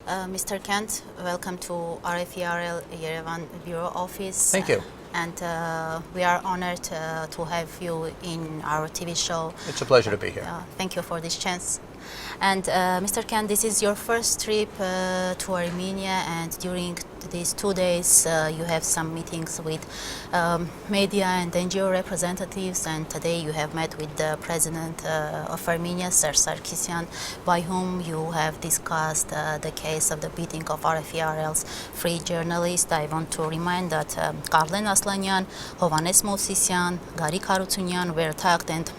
Mr. Kent, welcome to RFE Yerevan Bureau Office. Thank you. And we are honored to have you in our TV show. It's a pleasure to be here. Thank you for this chance. And Mr. Kent, this is your first trip to Armenia, and during these 2 days you have some meetings with media and NGO representatives, and today you have met with the President of Armenia, Serzh Sarkissian, by whom you have discussed the case of the beating of RFE-RL's free journalists. I want to remind that Karlen Aslanyan, Hovannes Movsisyan, Gari Karutunyan were attacked and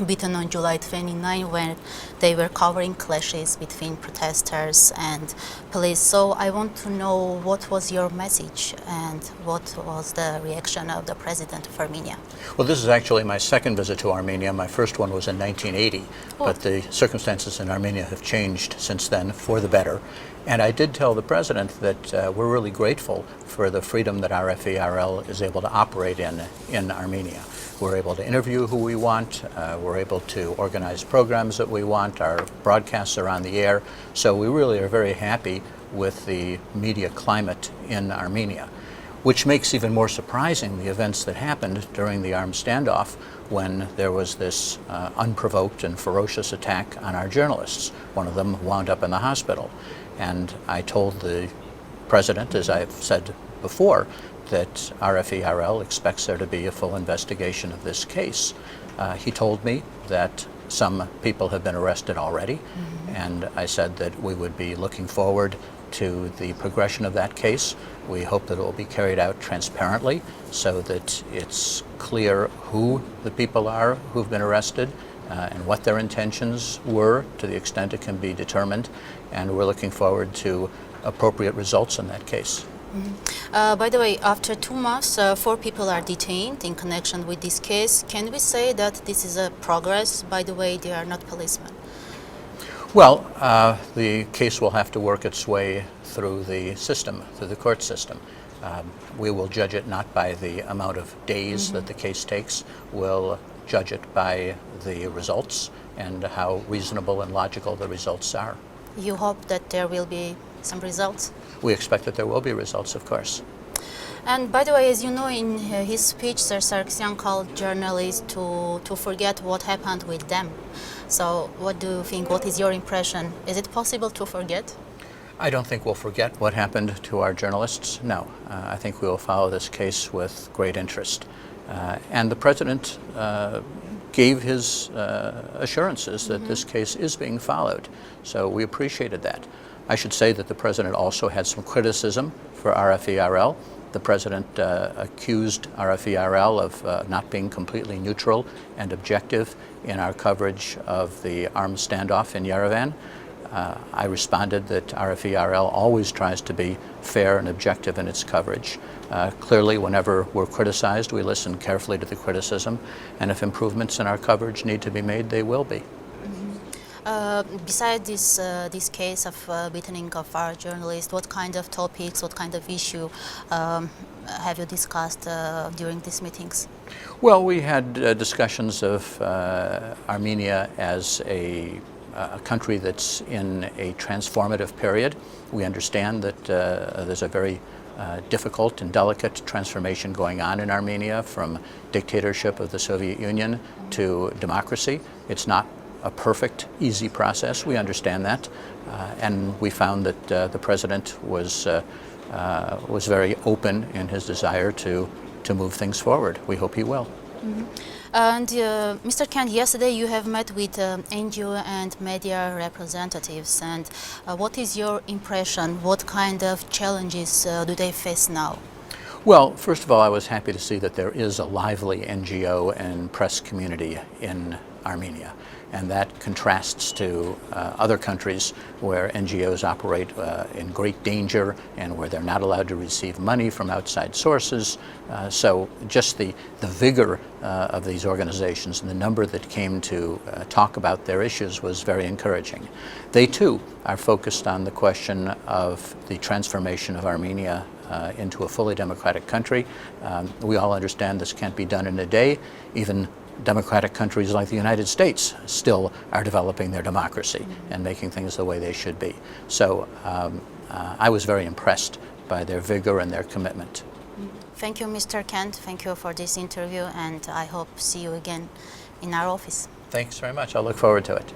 beaten on July 29 when they were covering clashes between protesters and police. So I want to know what was your message and what was the reaction of the President of Armenia? Well, this is actually my second visit to Armenia. My first one was in 1980, but the circumstances in Armenia have changed since then for the better. And I did tell the President that we're really grateful for the freedom that RFE-RL is able to operate in Armenia. We're able to interview who we want, we're able to organize programs that we want, our broadcasts are on the air, so we really are very happy with the media climate in Armenia, which makes even more surprising the events that happened during the armed standoff when there was this unprovoked and ferocious attack on our journalists. One of them wound up in the hospital. And I told the President, as I've said before, that RFE-RL expects there to be a full investigation of this case. He told me that some people have been arrested already, and I said that we would be looking forward to the progression of that case. We hope that it will be carried out transparently so that it's clear who the people are who've been arrested and what their intentions were to the extent it can be determined, and we're looking forward to appropriate results in that case. By the way, after 2 months, 4 people are detained in connection with this case. Can we say that this is a progress? By the way, they are not policemen. Well, the case will have to work its way through the system, through the court system. We will judge it not by the amount of days that the case takes. We'll judge it by the results and how reasonable and logical the results are. You hope that there will be some results? We expect that there will be results, of course. And by the way, as you know, in his speech, Serzh Sarkissian called journalists to forget what happened with them. So what do you think? What is your impression? Is it possible to forget? I don't think we'll forget what happened to our journalists. No, I think we will follow this case with great interest. And the President gave his assurances that this case is being followed. So we appreciated that. I should say that the President also had some criticism for RFE-RL. The President accused RFE-RL of not being completely neutral and objective in our coverage of the armed standoff in Yerevan. I responded that RFE-RL always tries to be fair and objective in its coverage. Clearly, whenever we're criticized, we listen carefully to the criticism, and if improvements in our coverage need to be made, they will be. Besides this case of beating of our journalists, what kind of topics, what kind of issue have you discussed during these meetings? Well, we had discussions of Armenia as a country that's in a transformative period. We understand that there's a very difficult and delicate transformation going on in Armenia from dictatorship of the Soviet Union to democracy. It's not a perfect, easy process. We understand that, and we found that the President was very open in his desire to move things forward. We hope he will. And Mr. Kent, yesterday you have met with NGO and media representatives, and what is your impression? What kind of challenges do they face now? Well, first of all, I was happy to see that there is a lively NGO and press community in Armenia, and that contrasts to other countries where NGOs operate in great danger and where they're not allowed to receive money from outside sources. So just the vigor of these organizations and the number that came to talk about their issues was very encouraging. They too are focused on the question of the transformation of Armenia into a fully democratic country. We all understand this can't be done in a day. Even democratic countries like the United States still are developing their democracy and making things the way they should be. So I was very impressed by their vigor and their commitment. Thank you, Mr. Kent. Thank you for this interview, and I hope to see you again in our office. Thanks very much. I'll look forward to it.